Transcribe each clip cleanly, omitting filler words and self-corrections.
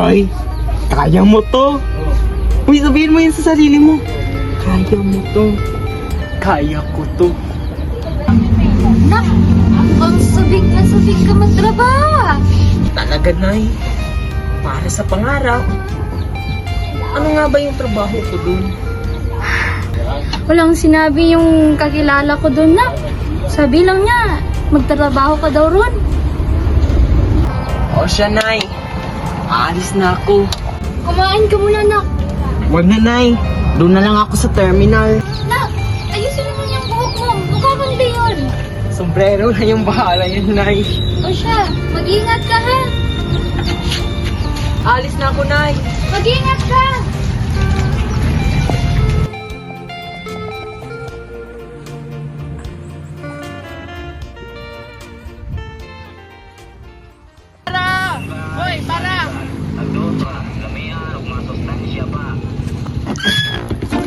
Ay, kaya mo to. Uy, sabihin mo yun sa sarili mo. Kaya mo to. Kaya ko to. Nak, ang sabik na sabik ka magtrabaho. Talaga, Nay. Para sa pangarap. Ano nga ba yung trabaho ko dun? Walang sinabi yung kakilala ko doon, Nak. Sabi lang niya, magtrabaho ka daw ron. O siya, Nay. Aalis na ako. Kumain ka muna, Nak. Wag na, Nay. Doon na lang ako sa terminal. Nak, ayusin naman yung buhok mo. Mukha kang leon. Sombrero na yung bahala yan, Nay. O siya, mag-ingat ka ha. Alis na ako, Nay. Mag-ingat ka.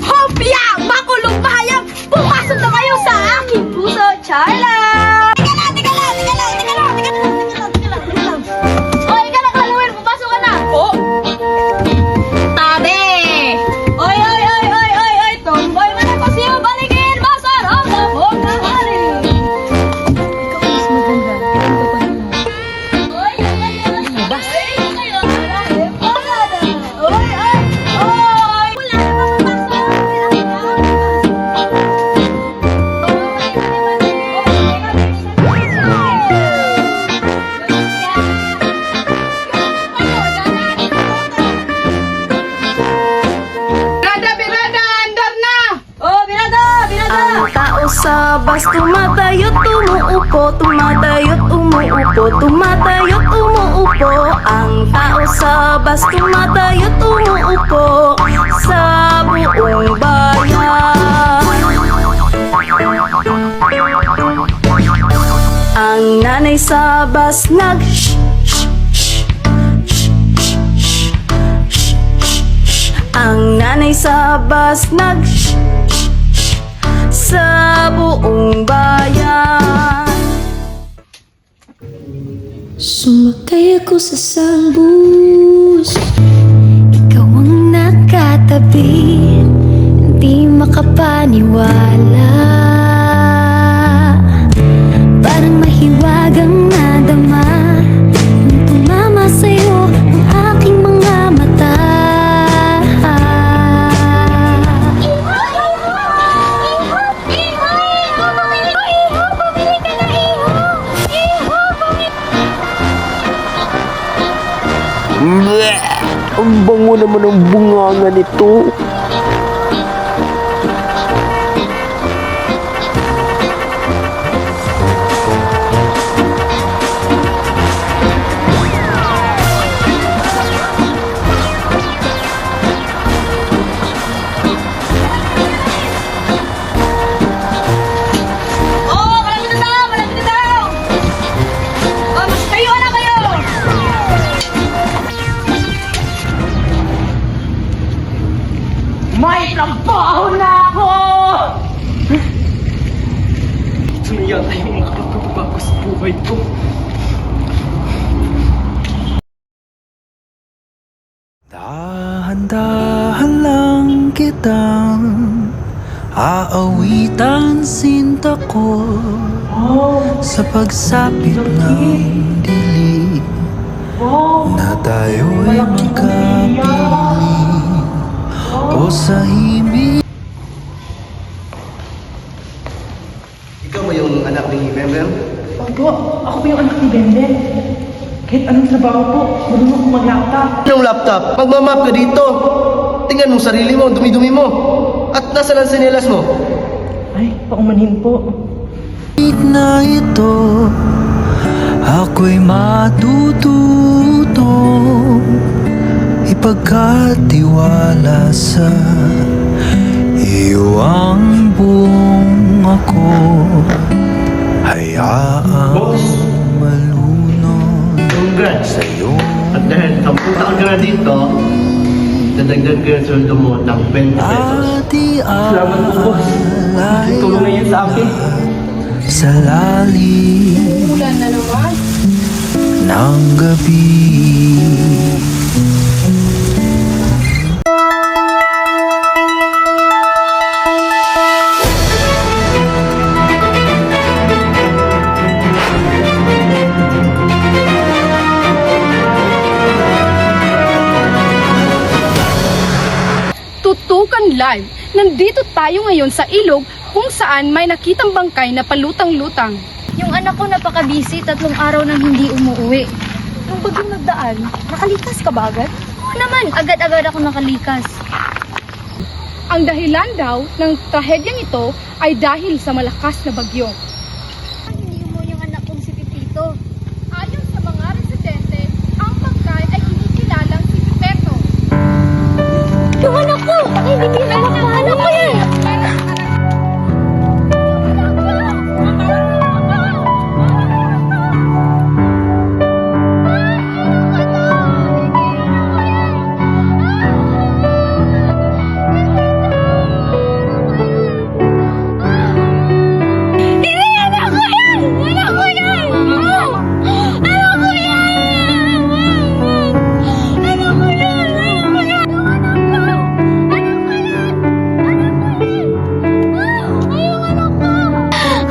Hopya! Makulong pahayag! Pumasok na kayo sa aking puso, Charla! Teka lang! O, ika lang, Halloween! Pumasok ka na! Oh! Tabi! Oy! Tomboy man ako siyo! Baligin! Masarap na bukahari! Ikaw mas maganda. Ikaw pa naman. Oy! Bas! Ang tao sa bus tumatayot, umuupo, tumatayot, umuupo, tumatayot, umuupo. Ang tao sa bus tumatayot, umuupo sa buong bayan. Ang nanay sa bus Ang nanay sa bus sa buong bayan. Sumakay ako sa isang bus, ikaw ang nakatabi, hindi makapaniwala. Parang mahiwagang nadama nung tumama sa'yo ang aking mga mata. Bleh! Ang bango naman ng bunganga nito. May trabaho na ako! Ito na yata yung makapagbago sa buhay ko. Dahan-dahan lang kitang aawitan sinta ko sa pagsapit ng dilim na tayo'y magkapiling o sa himig. Ikaw ba yung anak ni Bembem? Opo, ako po yung anak ni Benden. Kahit anong trabaho po, marunong ko mag-laptop. Anong laptop? Magmamap ka dito. Tingnan mong sarili mo, dumi-dumi mo. At nasa lang sinelas mo? Ay, paumanhin po. Na ito, ako'y matututo ipagkatiwala sa iyo ang buong ako. Hayaang malunod Congrats! sa'yo. At dahil 10 taon ka na dito, dadagdag ka yung sweldo mo ng 20 pesos. Salamat po, boss. Tulong na yan sa akin. Sa lalim Ulan na naman. ng gabi Action Live! Nandito tayo ngayon sa ilog kung saan may nakitang bangkay na palutang-lutang. Yung anak ko napaka-busy, 3 araw nang hindi umuwi. Nung bagyong nagdaan, nakalikas ka ba agad? Oo naman, agad-agad ako nakalikas. Ang dahilan daw ng trahedyang ito ay dahil sa malakas na bagyo. Hindi mo yung anak kong si Pipito. Ayon sa mga residente, ang bangkay ay kinikilalang si Pipeto. Yung anak ko! Hindi kilala ko anak ko yan!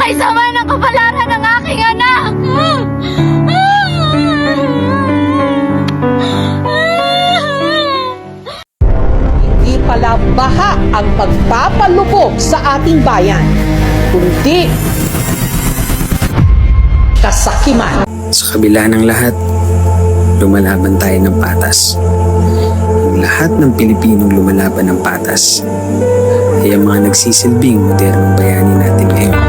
Ay, sama ng kapalaran ng aking anak! Hindi pala baha ang pagpapalubog sa ating bayan, kundi kasakiman. Sa kabila ng lahat, lumalaban tayo ng patas. Ang lahat ng Pilipinong lumalaban ng patas ay ang mga nagsisilbing modernong bayani natin ngayon.